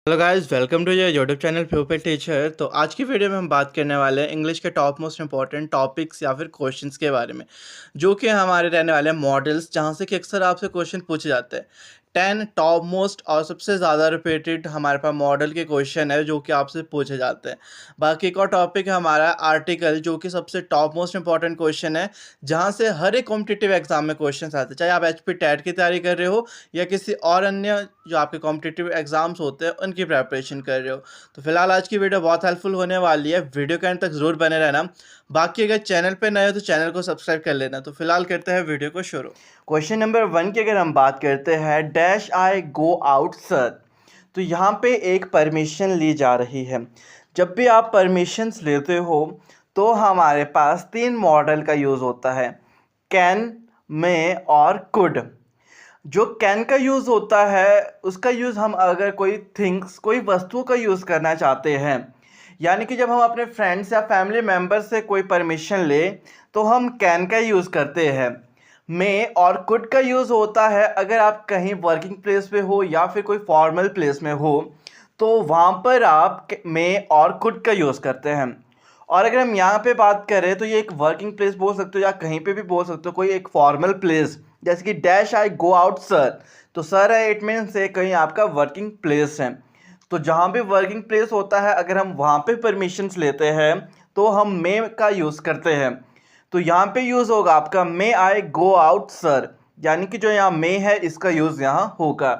Hello guys, welcome to your YouTube channel pupil teacher. तो आज की वीडियो में हम बात करने वाले हैं इंग्लिश के टॉप मोस्ट इंपॉर्टेंट टॉपिक्स या फिर क्वेश्चंस के बारे में, जो कि हमारे रहने वाले हैं मॉडल्स, जहां से कि अक्सर आपसे क्वेश्चन पूछे जाते हैं। 10 टॉप मोस्ट और सबसे ज़्यादा रिपीटेड हमारे पास मॉडल के क्वेश्चन है जो कि आपसे पूछे जाते हैं। बाकी एक और टॉपिक है हमारा आर्टिकल, जो कि सबसे टॉप मोस्ट इंपॉर्टेंट क्वेश्चन है, जहाँ से हर एक कॉम्पिटिटिव एग्जाम में क्वेश्चन आते हैं, चाहे आप HP टेट की तैयारी कर रहे हो या किसी और अन्य जो आपके कॉम्पिटिटिव एग्जाम्स होते हैं उनकी प्रिपरेशन कर रहे हो। तो फिलहाल आज की वीडियो बहुत हेल्पफुल होने वाली है, वीडियो के अंत तक ज़रूर बने रहना। बाकी अगर चैनल पे नए हो तो चैनल को सब्सक्राइब कर लेना। तो फिलहाल करते हैं वीडियो को शुरू। क्वेश्चन नंबर 1 की अगर हम बात करते हैं, dash I go out sir. तो यहाँ पे एक परमिशन ली जा रही है। जब भी आप परमिशंस लेते हो तो हमारे पास 3 मॉडल का यूज़ होता है, कैन, मे और कुड। जो कैन का यूज़ होता है उसका यूज़ हम अगर कोई वस्तुओं का यूज़ करना चाहते हैं, यानी कि जब हम अपने फ्रेंड्स या फैमिली मेम्बर से कोई परमिशन ले तो हम कैन का यूज़ करते हैं। मे और कुड का यूज़ होता है अगर आप कहीं वर्किंग प्लेस पे हो या फिर कोई फॉर्मल प्लेस में हो, तो वहाँ पर आप मे और कुड का यूज़ करते हैं। और अगर हम यहाँ पे बात करें तो ये एक वर्किंग प्लेस बोल सकते हो या कहीं पे भी बोल सकते हो, कोई एक फॉर्मल प्लेस, जैसे कि dash I go out sir. तो सर है, इट मीन से कहीं आपका वर्किंग प्लेस है। तो जहाँ भी वर्किंग प्लेस होता है, अगर हम वहाँ पे परमिशंस लेते हैं तो हम मे का यूज़ करते हैं। तो यहाँ पे यूज़ होगा आपका मे आई गो आउट सर, यानी कि जो यहाँ मे है इसका यूज़ यहाँ होगा।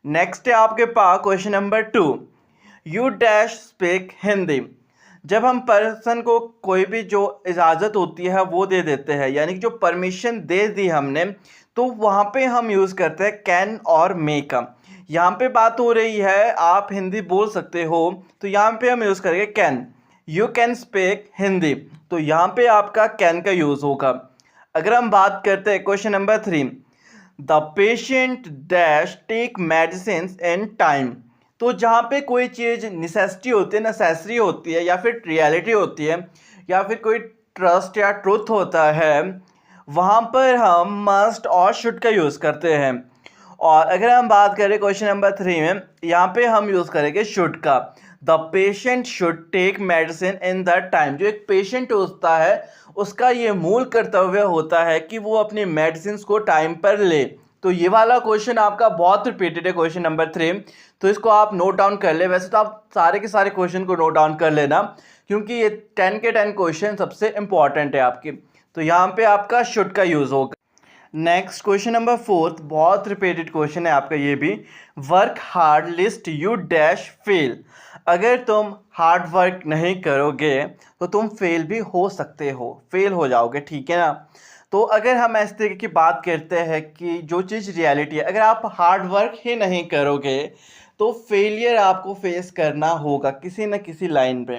नेक्स्ट है आपके पास question number 2, you dash speak Hindi. जब हम पर्सन को कोई भी जो इजाज़त होती है वो दे देते हैं, यानी कि जो परमिशन दे दी हमने, तो वहाँ पे हम यूज़ करते हैं कैन और मे का। यहाँ पे बात हो रही है आप हिंदी बोल सकते हो, तो यहाँ पे हम यूज़ करेंगे can. You can speak Hindi, तो यहाँ पे आपका कैन का यूज़ होगा। अगर हम बात करते हैं question number 3, the patient dash take medicine in time. तो जहाँ पे कोई चीज़ नेसेसिटी होती है, नेसेसरी होती है या फिर रियलिटी होती है या फिर कोई ट्रस्ट या ट्रुथ होता है, वहाँ पर हम मस्ट और शुड का यूज़ करते हैं। और अगर हम बात करें क्वेश्चन नंबर 3 में, यहाँ पे हम यूज़ करेंगे शुड का। The patient should take medicine in the time. जो एक पेशेंट होता है उसका ये मूल कर्तव्य होता है कि वो अपनी मेडिसिन को टाइम पर ले। तो ये वाला क्वेश्चन आपका बहुत रिपीटेड है, क्वेश्चन नंबर 3, तो इसको आप नोट डाउन कर ले। वैसे तो आप सारे के सारे क्वेश्चन को नोट डाउन कर लेना, क्योंकि ये 10 के 10 क्वेश्चन सबसे इंपॉर्टेंट है आपके। तो यहाँ पे आपका शुड का यूज़ होगा। नेक्स्ट क्वेश्चन नंबर 4, बहुत रिपीटेड क्वेश्चन है आपका ये भी, work hard list you dash fail. अगर तुम हार्ड वर्क नहीं करोगे तो तुम फेल भी हो सकते हो, फेल हो जाओगे, ठीक है ना। तो अगर हम इस तरीके की बात करते हैं कि जो चीज़ रियलिटी है, अगर आप हार्ड वर्क ही नहीं करोगे तो फेलियर आपको फेस करना होगा किसी न किसी लाइन पे।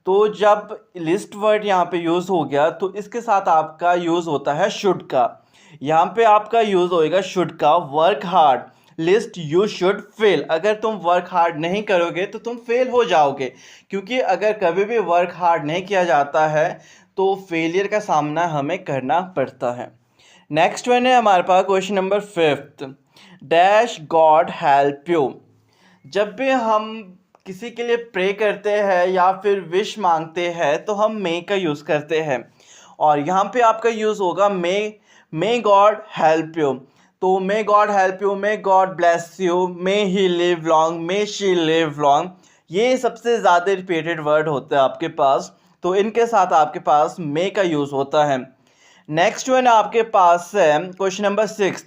तो जब लिस्ट वर्ड यहाँ पे यूज़ हो गया तो इसके साथ आपका यूज़ होता है शुड का। यहाँ पे आपका यूज़ होएगा शुड का, work hard list you should fail. अगर तुम वर्क हार्ड नहीं करोगे तो तुम फेल हो जाओगे, क्योंकि अगर कभी भी वर्क हार्ड नहीं किया जाता है तो फेलियर का सामना हमें करना पड़ता है। नेक्स्ट वन है हमारे पास question number 5, dash God help you. जब भी हम किसी के लिए प्रे करते हैं या फिर विश मांगते हैं तो हम मे का यूज़ करते हैं, और यहाँ पे आपका यूज़ होगा मे गॉड हेल्प यू। तो may God help you, may God bless you, may he live long, may she live long, ये सबसे ज़्यादा रिपीटेड वर्ड होते हैं आपके पास, तो इनके साथ आपके पास मे का यूज़ होता है। नेक्स्ट वन आपके पास है question number 6,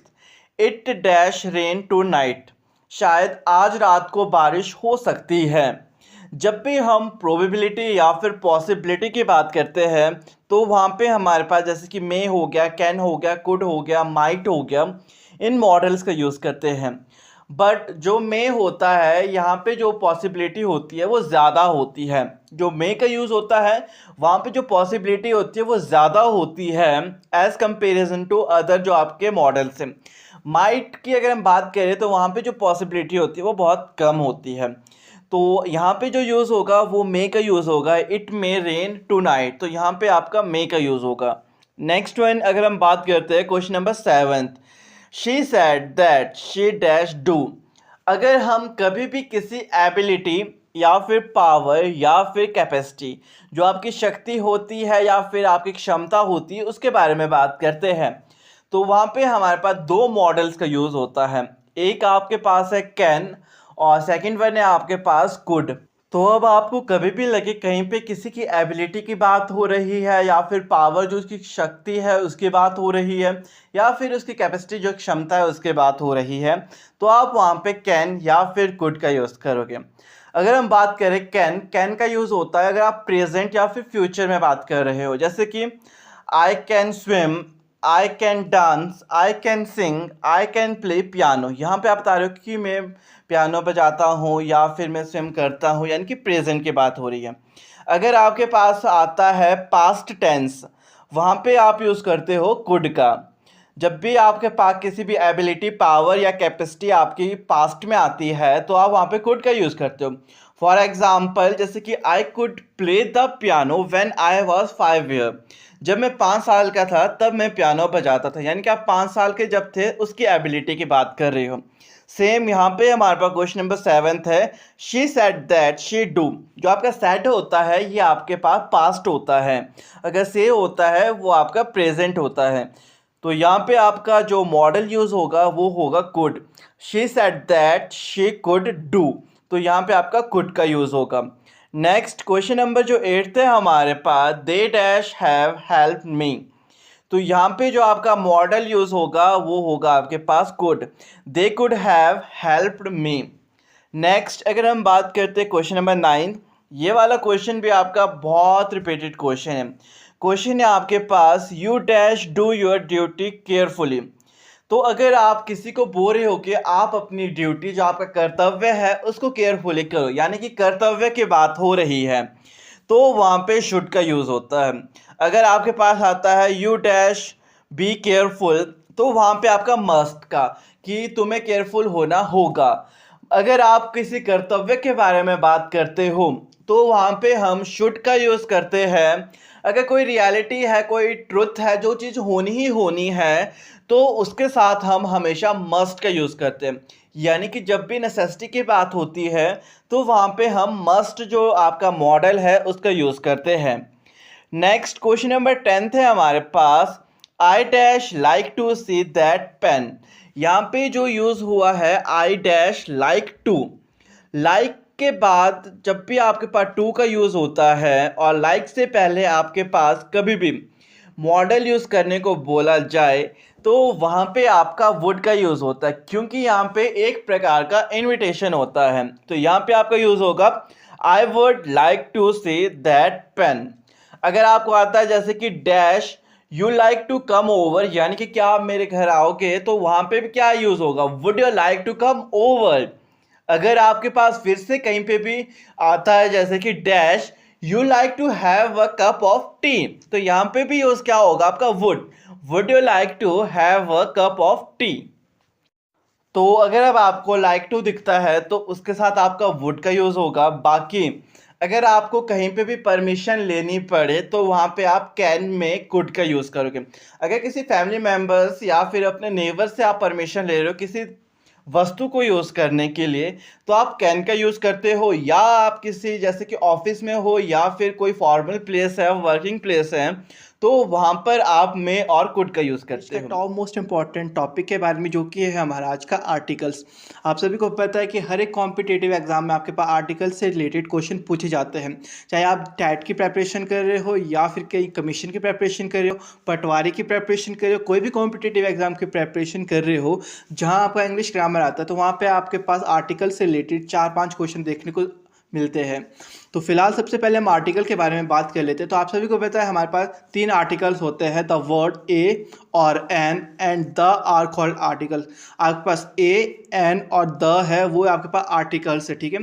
it dash rain tonight. शायद आज रात को बारिश हो सकती है। जब भी हम प्रोबेबिलिटी या फिर पॉसिबिलिटी की बात करते हैं तो वहाँ पे हमारे पास जैसे कि मे हो गया, कैन हो गया, कुड हो गया, माइट हो गया, इन मॉडल्स का यूज़ करते हैं। बट जो मे होता है यहाँ पे जो पॉसिबिलिटी होती है वो ज़्यादा होती है। जो मे का यूज़ होता है वहाँ पे जो पॉसिबिलिटी होती है वो ज़्यादा होती है एज़ कंपेरिजन टू अदर जो आपके मॉडल्स हैं। माइट की अगर हम बात करें तो वहाँ पे जो पॉसिबिलिटी होती है वो बहुत कम होती है। तो यहाँ पे जो यूज़ होगा वो मे का यूज़ होगा, it may rain tonight, तो यहाँ पे आपका मे का यूज़ होगा। नेक्स्ट वन अगर हम बात करते हैं question number 7, she said that she dash do. अगर हम कभी भी किसी एबिलिटी या फिर पावर या फिर कैपेसिटी, जो आपकी शक्ति होती है या फिर आपकी क्षमता होती है, उसके बारे में बात करते हैं, तो वहाँ पे हमारे पास दो मॉडल्स का यूज़ होता है। एक आपके पास है कैन और सेकंड वन है आपके पास कुड। तो अब आपको कभी भी लगे कहीं पे किसी की एबिलिटी की बात हो रही है या फिर पावर जो उसकी शक्ति है उसकी बात हो रही है या फिर उसकी कैपेसिटी जो क्षमता है उसकी बात हो रही है, तो आप वहाँ पे कैन या फिर कुड का यूज़ करोगे। अगर हम बात करें कैन का यूज़ होता है अगर आप प्रेजेंट या फिर फ्यूचर में बात कर रहे हो, जैसे कि I can swim, I can dance, I can sing, I can play piano. यहाँ पे आप बता रहे हो कि मैं पियानो बजाता हूँ या फिर मैं स्विम करता हूँ, यानी कि प्रेजेंट की बात हो रही है। अगर आपके पास आता है पास्ट टेंस, वहाँ पे आप यूज़ करते हो कुड का। जब भी आपके पास किसी भी एबिलिटी, पावर या कैपेसिटी आपकी पास्ट में आती है तो आप वहाँ पे कुड का यूज़ करते हो। फॉर एग्जाम्पल, जैसे कि I could play the piano when I was 5 year. जब मैं 5 साल का था तब मैं पियानो बजाता था, यानी कि आप 5 साल के जब थे उसकी एबिलिटी की बात कर रही हो। सेम यहाँ पे हमारे पास क्वेश्चन नंबर 7 है, she said that she do. जो आपका सेड होता है ये आपके पास पास्ट होता है, अगर से होता है वो आपका प्रेजेंट होता है। तो यहाँ पे आपका जो मॉडल यूज़ होगा वो होगा could. She said that she could do, तो यहाँ पे आपका कुड का यूज़ होगा। नेक्स्ट क्वेश्चन नंबर जो 8 है हमारे पास, they dash have help me. तो यहाँ पे जो आपका मॉडल यूज़ होगा वो होगा आपके पास could. They could have helped me. Next अगर हम बात करते हैं क्वेश्चन नंबर 9, ये वाला क्वेश्चन भी आपका बहुत रिपीटेड क्वेश्चन है। क्वेश्चन है आपके पास, you dash do your duty carefully. तो अगर आप किसी को बोल रहे हो कि आप अपनी ड्यूटी, जो आपका कर्तव्य है, उसको केयरफुली करो, यानी कि कर्तव्य की बात हो रही है, तो वहाँ पे शुड का यूज़ होता है। अगर आपके पास आता है यू डैश बी केयरफुल, तो वहाँ पे आपका मस्ट का, कि तुम्हें केयरफुल होना होगा। अगर आप किसी कर्तव्य के बारे में बात करते हो तो वहाँ पे हम शुड का यूज़ करते हैं। अगर कोई रियलिटी है, कोई ट्रुथ है, जो चीज़ होनी ही होनी है, तो उसके साथ हम हमेशा मस्ट का यूज़ करते हैं। यानी कि जब भी नेसेसिटी की बात होती है तो वहाँ पे हम मस्ट, जो आपका मॉडल है, उसका यूज़ करते हैं। नेक्स्ट क्वेश्चन नंबर 10 है हमारे पास, I dash like to see that pen. यहाँ पे जो यूज़ हुआ है I dash like to, like के बाद जब भी आपके पास टू का यूज़ होता है और लाइक से पहले आपके पास कभी भी मॉडल यूज़ करने को बोला जाए तो वहाँ पे आपका वुड का यूज़ होता है, क्योंकि यहाँ पे एक प्रकार का इनविटेशन होता है। तो यहाँ पे आपका यूज़ होगा I would like to see that pen. अगर आपको आता है जैसे कि dash you like to come over, यानी कि क्या आप मेरे घर आओगे, तो वहाँ पे भी क्या यूज़ होगा, would you like to come over. अगर आपके पास फिर से कहीं पे भी आता है जैसे कि dash you like to have a cup of tea, तो यहाँ पे भी यूज़ क्या होगा आपका would you like to have a cup of tea. तो अगर अब आपको लाइक टू दिखता है तो उसके साथ आपका वुड का यूज़ होगा। बाकी अगर आपको कहीं पे भी परमिशन लेनी पड़े तो वहाँ पे आप कैन में कुड का यूज़ करोगे। अगर किसी फैमिली मेम्बर्स या फिर अपने नेबर से आप परमिशन ले रहे हो किसी वस्तु को यूज़ करने के लिए, तो आप कैन का यूज़ करते हो। या आप किसी जैसे कि ऑफिस में हो या फिर कोई फॉर्मल प्लेस है, वर्किंग प्लेस है, तो वहाँ पर आप में और कुड का यूज़ करते हो। टॉप मोस्ट इम्पॉर्टेंट टॉपिक के बारे में जो कि है हमारा आज का आर्टिकल्स। आप सभी को पता है कि हर एक कॉम्पिटिटिव एग्जाम में आपके पास आर्टिकल से रिलेटेड क्वेश्चन पूछे जाते हैं, चाहे आप टैट की प्रिपरेशन कर रहे हो या फिर कहीं कमीशन की प्रिपरेशन कर रहे हो, पटवारी की प्रिपरेशन कर रहे हो, कोई भी कॉम्पिटिटिव एग्जाम की प्रिपरेशन कर रहे हो जहाँ आपका इंग्लिश ग्रामर आता है, तो वहाँ पर आपके पास आर्टिकल से रिलेटेड 4-5 क्वेश्चन देखने को मिलते हैं। तो फिलहाल सबसे पहले हम आर्टिकल के बारे में बात कर लेते हैं। तो आप सभी को पता है हमारे पास 3 आर्टिकल्स होते हैं, द वर्ड ए और an and the are called article. आपके पास ए, एन और द है, वो आपके पास आर्टिकल्स है, ठीक है।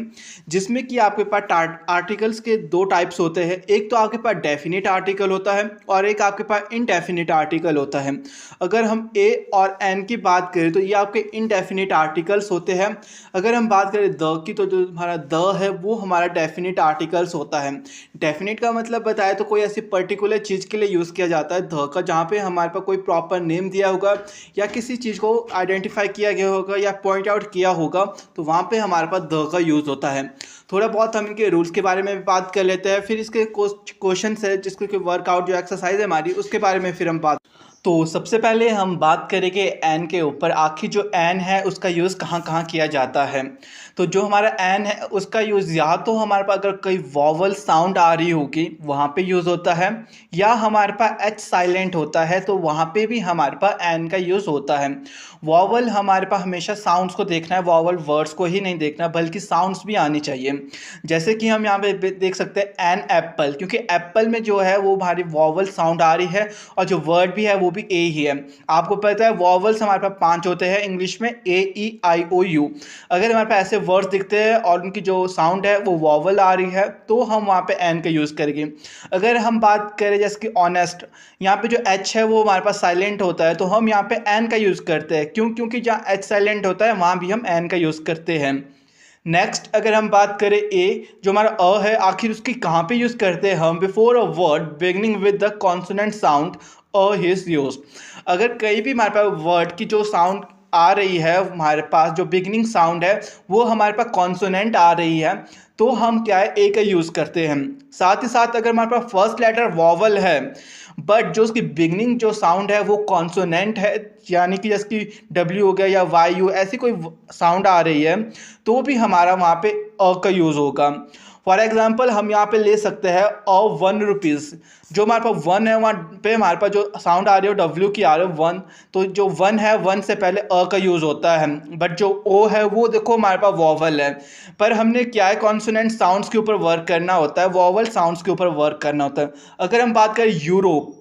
जिसमें कि आपके पास आर्टिकल्स के 2 टाइप्स होते हैं, एक तो आपके पास डेफिनेट आर्टिकल होता है और एक आपके पास इनडेफिनेट आर्टिकल होता है। अगर हम ए और एन की बात करें तो ये आपके इनडेफिनेट आर्टिकल्स होते हैं। अगर हम बात करें द की, तो जो हमारा द है वो हमारा डेफिनेट आर्टिकल्स होता है। डेफिनेट का मतलब बताए तो कोई ऐसी पर्टिकुलर चीज़ के लिए यूज़ किया जाता है द का, जहाँ पे हमारे पास कोई प्रॉपर नेम दिया होगा या किसी चीज़ को आइडेंटिफाई किया गया होगा या पॉइंट आउट किया होगा, तो वहाँ पे हमारे पास द का यूज़ होता है। थोड़ा बहुत हम इनके रूल्स के बारे में भी बात कर लेते हैं, फिर इसके क्वेश्चन है जिसके वर्कआउट जो एक्सरसाइज है हमारी उसके बारे में फिर हम बात। तो सबसे पहले हम बात करेंगे एन के ऊपर। आखिर जो एन है उसका यूज़ कहाँ कहाँ किया जाता है। तो जो हमारा एन है उसका यूज़ या तो हमारे पास अगर कोई वॉवल साउंड आ रही होगी वहाँ पे यूज़ होता है, या हमारे पास एच साइलेंट होता है तो वहाँ पे भी हमारे पास एन का यूज़ होता है। वॉवल हमारे पास हमेशा साउंड्स को देखना है, वॉवल वर्ड्स को ही नहीं देखना बल्कि साउंड्स भी आनी चाहिए। जैसे कि हम यहाँ पे देख सकते हैं एन एप्पल, क्योंकि एप्पल में जो है वो हमारी वॉवल साउंड आ रही है और जो वर्ड भी है वो भी ए ही है। आपको पता है वॉवल्स हमारे पास 5 होते हैं इंग्लिश में, ए ई आई ओ यू। अगर हमारे पास ऐसे वर्ड्स दिखते हैं और उनकी जो साउंड है वो वॉवल आ रही है तो हम वहाँ पे एन का यूज़ करेंगे। अगर हम बात करें जैसे कि ऑनेस्ट, यहाँ पे जो एच है वो हमारे पास साइलेंट होता है तो हम यहाँ पे एन का यूज़ करते हैं। क्यों? क्योंकि जहाँ एच साइलेंट होता है वहाँ भी हम एन का यूज़ करते हैं। नेक्स्ट अगर हम बात करें ए, जो हमारा अ है, आखिर उसकी कहाँ पे यूज़ करते हैं हम? Before a word beginning with the consonant sound a is used. अगर कहीं भी हमारे पास वर्ड की जो साउंड आ रही है, हमारे पास जो बिगिनिंग साउंड है वो हमारे पास कॉन्सोनेंट आ रही है तो हम क्या है ए का यूज़ करते हैं। साथ ही साथ अगर हमारे पास फर्स्ट लेटर वॉवल है बट जो उसकी बिगनिंग जो साउंड है वो कॉन्सोनेंट है, यानी कि जैसे कि डब्ल्यू हो गया या वाई यू ऐसी कोई साउंड आ रही है तो भी हमारा वहाँ पे अ का यूज़ होगा। फॉर एग्जाम्पल हम यहाँ पे ले सकते हैं अ 1 रुपीज़, जो हमारे पास 1 है वहाँ पे हमारे पास जो साउंड आ रही है डब्ल्यू की आ रही है 1, तो जो 1 है 1 से पहले अ का यूज़ होता है। बट जो ओ है वो देखो हमारे पास वॉवल है, पर हमने क्या है कॉन्सोनेंट साउंड्स के ऊपर वर्क करना होता है, वॉवल साउंड्स के ऊपर वर्क करना होता है। अगर हम बात करें यूरोप,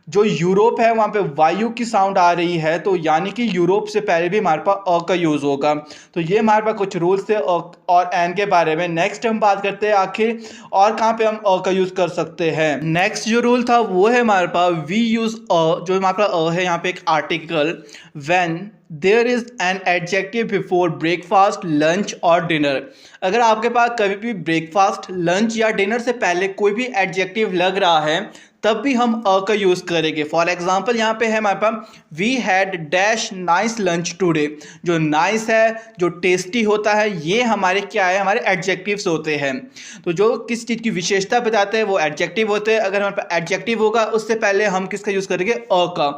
जो यूरोप है वहाँ पे वायु की साउंड आ रही है तो यानी कि यूरोप से पहले भी हमारे पास अ का यूज़ होगा। तो ये हमारे पास कुछ रूल्स थे और एन के बारे में। नेक्स्ट हम बात करते हैं आखिर और कहाँ पे हम अ का यूज़ कर सकते हैं। नेक्स्ट जो रूल था वो है हमारे पास वी यूज़ अ, जो हमारे पास अ है यहाँ पे एक article when there is an adjective before breakfast lunch और डिनर। अगर आपके पास कभी भी ब्रेकफास्ट लंच या डिनर से पहले कोई भी एडजेक्टिव लग रहा है तब भी हम अ का यूज़ करेंगे। फॉर एग्जाम्पल यहाँ पे है हमारे पास we had dash nice lunch today. जो नाइस है, जो टेस्टी होता है, ये हमारे क्या है, हमारे एडजेक्टिव्स होते हैं। तो जो किस चीज़ की विशेषता बताते हैं वो एडजेक्टिव होते हैं। अगर हमारे पास एडजेक्टिव होगा उससे पहले हम किसका यूज़ करेंगे? अ का।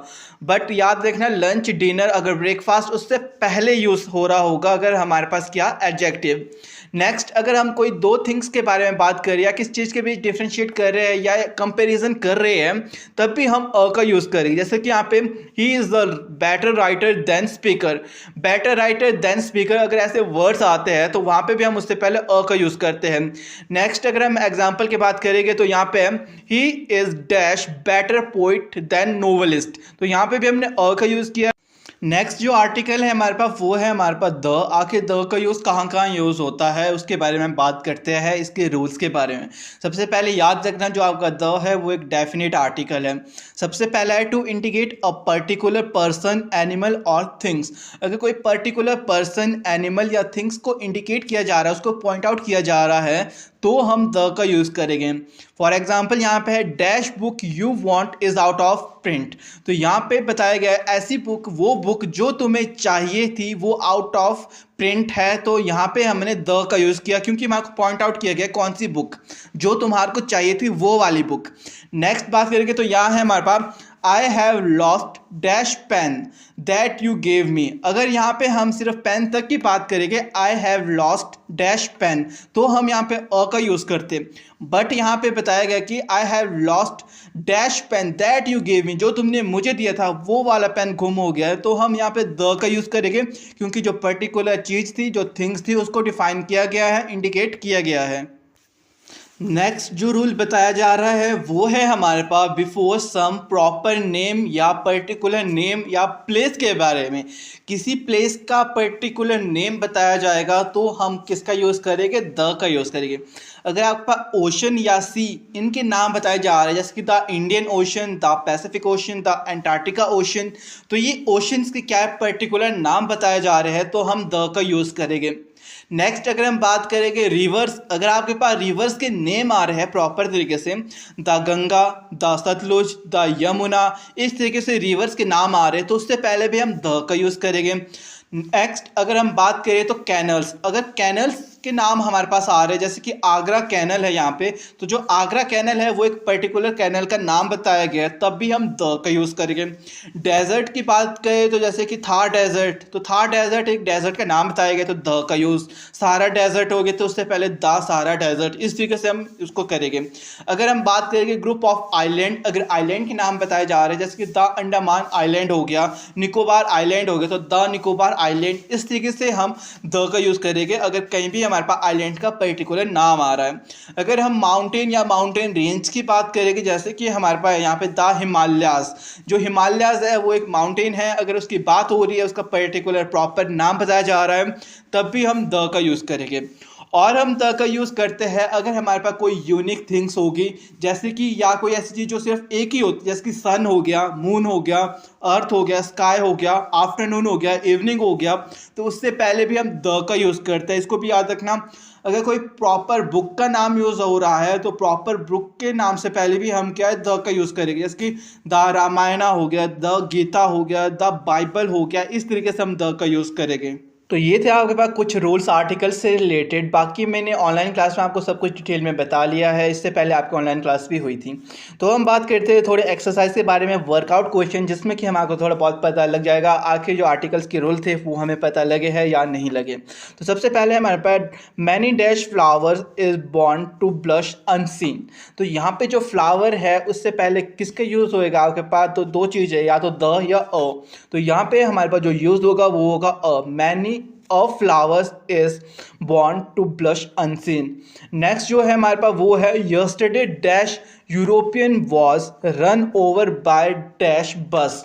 बट याद रखना लंच डिनर अगर ब्रेकफास्ट उससे पहले यूज़ हो रहा होगा अगर हमारे पास क्या एडजेक्टिव। नेक्स्ट अगर हम कोई दो थिंग्स के बारे में बात करें या किस चीज़ के बीच डिफ्रेंशिएट कर रहे हैं या कंपैरिजन कर रहे हैं तब भी हम अ का यूज़ करेंगे। जैसे कि यहाँ पे he is the better writer than speaker, better writer than speaker अगर ऐसे वर्ड्स आते हैं तो वहाँ पे भी हम उससे पहले अ का यूज़ करते हैं। नेक्स्ट अगर हम एग्जाम्पल की बात करेंगे तो यहाँ पे he is dash better poet than novelist, तो यहाँ पे भी हमने अ का यूज़ किया। नेक्स्ट जो आर्टिकल है हमारे पास वो है हमारे पास द। आखिर द का यूज़ कहाँ कहाँ यूज़ होता है उसके बारे में बात करते हैं, इसके रूल्स के बारे में। सबसे पहले याद रखना जो आपका द है वो एक डेफिनेट आर्टिकल है। सबसे पहला है to indicate a particular person animal और थिंग्स। अगर कोई पर्टिकुलर पर्सन एनिमल या थिंग्स को इंडिकेट किया जा रहा है, उसको पॉइंट आउट किया जा रहा है तो हम द का यूज़ करेंगे। फॉर एग्जाम्पल यहाँ पे है dash book you want is out of print, तो यहाँ पे बताया गया है ऐसी बुक, वो बुक जो तुम्हें चाहिए थी वो आउट ऑफ प्रिंट है, तो यहाँ पे हमने द का यूज़ किया क्योंकि हमारे को पॉइंट आउट किया गया कौन सी बुक, जो तुम्हारे को चाहिए थी वो वाली बुक। नेक्स्ट बात करेंगे तो यहाँ है हमारे पास I have lost dash pen that you gave me. अगर यहाँ पे हम सिर्फ पेन तक की बात करेंगे I have lost dash pen तो हम यहाँ पे अ का यूज़ करते, बट यहाँ पे बताया गया कि I have lost dash pen that you gave me, जो तुमने मुझे दिया था वो वाला पेन गुम हो गया है तो हम यहाँ पे द का यूज़ करेंगे क्योंकि जो पर्टिकुलर चीज़ थी, जो थिंग्स थी उसको डिफाइन किया गया है, इंडिकेट किया गया है। नेक्स्ट जो रूल बताया जा रहा है वो है हमारे पास बिफोर सम प्रॉपर नेम या पर्टिकुलर नेम या प्लेस के बारे में। किसी प्लेस का पर्टिकुलर नेम बताया जाएगा तो हम किसका यूज़ करेंगे? द का यूज़ करेंगे। अगर आपका ओशन या सी इनके नाम बताए जा रहे हैं जैसे कि the Indian ocean, the Pacific ocean, the Antarctica ocean, तो ये ओशंस के क्या पर्टिकुलर नाम बताए जा रहे हैं तो हम द का यूज़ करेंगे। नेक्स्ट अगर हम बात करेंगे रिवर्स, अगर आपके पास रिवर्स के नेम आ रहे हैं प्रॉपर तरीके से, the Ganga, the Sutlej, the Yamuna, इस तरीके से रिवर्स के नाम आ रहे हैं तो उससे पहले भी हम द का यूज़ करेंगे। नेक्स्ट अगर हम बात करें तो कैनल्स, अगर कैनल्स के नाम हमारे पास आ रहे हैं जैसे कि आगरा कैनल है यहाँ पे, तो जो आगरा कैनल है वो एक पर्टिकुलर कैनल का नाम बताया गया है, तब भी हम द का यूज़ करेंगे। डेजर्ट की बात करें तो जैसे कि थार डेजर्ट, तो थार डेजर्ट एक डेजर्ट का नाम बताया गया तो द का यूज़। सहारा डेजर्ट हो गया तो उससे पहले द सहारा डेजर्ट, इस तरीके से हम उसको करेंगे। अगर हम बात करेंगे ग्रुप ऑफ आइलैंड, अगर आइलैंड के नाम बताए जा रहे हैं जैसे कि द अंडमान आइलैंड हो गया, निकोबार आइलैंड हो गया तो द निकोबार आइलैंड, इस तरीके से हम द का यूज़ करेंगे अगर कहीं भी हमारे पास आइलैंड का पर्टिकुलर नाम आ रहा है। अगर हम माउंटेन या माउंटेन रेंज की बात करेंगे जैसे कि हमारे पास यहाँ पे द हिमालयाज, जो हिमालयाज है वो एक माउंटेन है, अगर उसकी बात हो रही है उसका पर्टिकुलर प्रॉपर नाम बताया जा रहा है तब भी हम द का यूज़ करेंगे। और हम द का यूज़ करते हैं अगर हमारे पास कोई यूनिक थिंग्स होगी जैसे कि या कोई ऐसी चीज़ जो सिर्फ एक ही होती है जैसे कि सन हो गया, मून हो गया, अर्थ हो गया, स्काई हो गया, आफ्टरनून हो गया, इवनिंग हो गया, तो उससे पहले भी हम द का यूज़ करते हैं। इसको भी याद रखना। अगर कोई प्रॉपर बुक का नाम यूज़ हो रहा है तो प्रॉपर बुक के नाम से पहले भी हम क्या है द का यूज़ करेंगे, जैसे कि द रामायणा हो गया, द गीता हो गया, द बाइबल हो गया, इस तरीके से हम द का यूज़ करेंगे। तो ये थे आपके पास कुछ रूल्स आर्टिकल्स से रिलेटेड, बाकी मैंने ऑनलाइन क्लास में आपको सब कुछ डिटेल में बता लिया है, इससे पहले आपकी ऑनलाइन क्लास भी हुई थी। तो हम बात करते हैं थोड़े एक्सरसाइज के बारे में, वर्कआउट क्वेश्चन, जिसमें कि हमारे थोड़ा बहुत पता लग जाएगा आखिर जो आर्टिकल्स के रूल थे वो हमें पता लगे हैं या नहीं लगे। तो सबसे पहले हमारे पास many dash flowers is born to blush unseen, तो यहाँ पे जो फ्लावर है उससे पहले किसका यूज़ होएगा आपके पास, तो दो चीज़ है, या तो द या अ, तो यहाँ पे हमारे पास जो यूज़ होगा वो होगा a, many of flowers is born to blush unseen। Next जो है हमारे पास वो है yesterday dash European was run over by dash bus।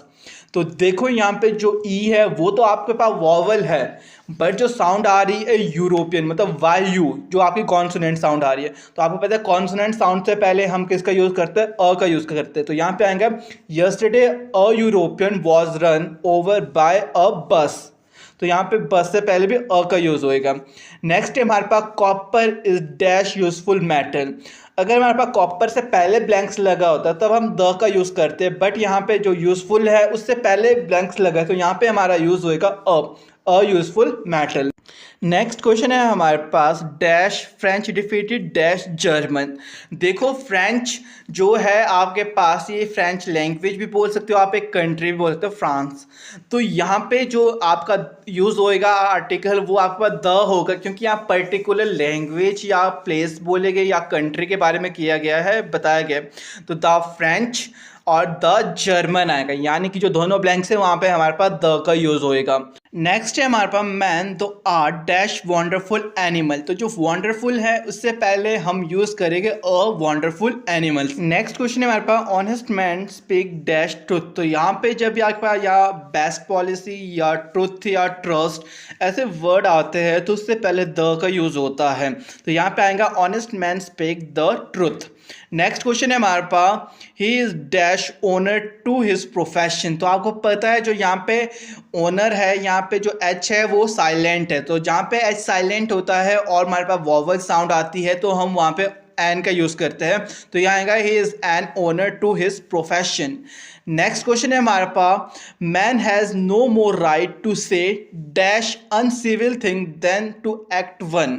तो देखो यहाँ पे जो ई है वो तो आपके पास वॉवल है, बट जो साउंड आ रही है यूरोपियन मतलब वाई यू, जो आपकी कॉन्सोनेंट साउंड आ रही है, तो आपको पता है कॉन्सोनेंट साउंड से पहले हम किसका यूज़ करते हैं, अ का यूज़ करते हैं। तो यहाँ पे आएंगे yesterday a European was run over by a bus, तो यहाँ पे बस से पहले भी अ का यूज़ होएगा। नेक्स्ट है हमारे पास copper is dash useful metal, अगर हमारे पास कॉपर से पहले ब्लैंक्स लगा होता तब हम द का यूज़ करते हैं, बट यहाँ पे जो यूज़फुल है उससे पहले ब्लैंक्स लगा है तो यहाँ पे हमारा यूज़ होएगा a useful metal. Next question है हमारे पास dash French defeated dash German. देखो फ्रेंच जो है आपके पास, ये फ्रेंच लैंग्वेज भी बोल सकते हो आप, एक कंट्री भी बोल सकते हो फ्रांस, तो यहाँ पे जो आपका यूज़ होएगा आर्टिकल वो आपका द होगा, क्योंकि यहाँ पर्टिकुलर लैंग्वेज या प्लेस बोले गए या कंट्री के बारे में किया गया है, बताया गया, तो द फ्रेंच और द जर्मन आएगा, यानी कि जो दोनों ब्लैंक्स है वहाँ पे हमारे पास द का यूज़ होएगा। नेक्स्ट है हमारे पास मैन तो आर डैश वंडरफुल एनिमल, तो जो वंडरफुल है उससे पहले हम यूज़ करेंगे a wonderful animals. Next question है हमारे पास honest man speak dash truth, तो यहाँ पे जब भी आपके पास या बेस्ट पॉलिसी या ट्रुथ या ट्रस्ट ऐसे वर्ड आते हैं तो उससे पहले द का यूज़ होता है, तो यहाँ पे आएगा honest man speak the truth. Next question है हमारे पास he is dash honour to his profession, तो आपको पता है जो यहाँ पे ओनर है यहाँ पे जो एच है वो साइलेंट है, तो जहाँ पे एच साइलेंट होता है और हमारे पास वॉवल साउंड आती है तो हम वहाँ पे एन का यूज़ करते हैं, तो यहाँ आएगा he is an honour to his profession. Next question है हमारे पास man has no more right to say dash uncivil thing than to act one,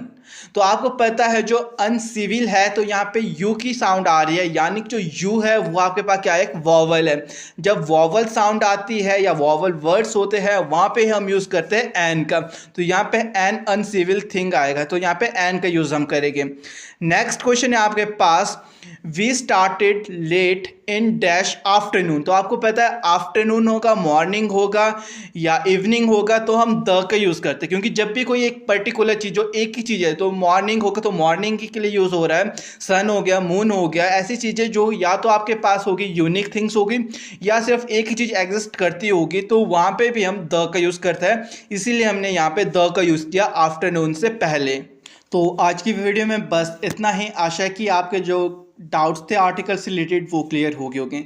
तो आपको पता है जो अनसिविल है तो यहाँ पे यू की साउंड आ रही है, यानी कि जो यू है वो आपके पास क्या है, एक वॉवल है, जब वॉवल साउंड आती है या वॉवल वर्ड्स होते हैं वहाँ पे हम यूज़ करते हैं एन का, तो यहाँ पे एन अनसिविल थिंग आएगा, तो यहाँ पे एन का यूज़ हम करेंगे। नेक्स्ट क्वेश्चन है आपके पास we started late in dash afternoon, तो आपको पता है आफ्टरनून होगा, मॉर्निंग होगा या इवनिंग होगा, तो हम द का यूज़ करते हैं, क्योंकि जब भी कोई एक पर्टिकुलर चीज़ जो एक ही चीज़ है तो मॉर्निंग होगा तो मॉर्निंग के लिए यूज़ हो रहा है, सन हो गया, मून हो गया, ऐसी चीज़ें जो या तो आपके पास होगी यूनिक थिंग्स होगी या सिर्फ एक ही चीज़ एग्जिस्ट करती होगी, तो वहाँ पर भी हम द का यूज़ करते हैं, इसीलिए हमने यहाँ पर द का यूज़ किया आफ्टरनून से पहले। तो आज की वीडियो में बस इतना ही, आशा है कि आपके जो डाउट्स थे आर्टिकल से रिलेटेड वो क्लियर हो गए होंगे।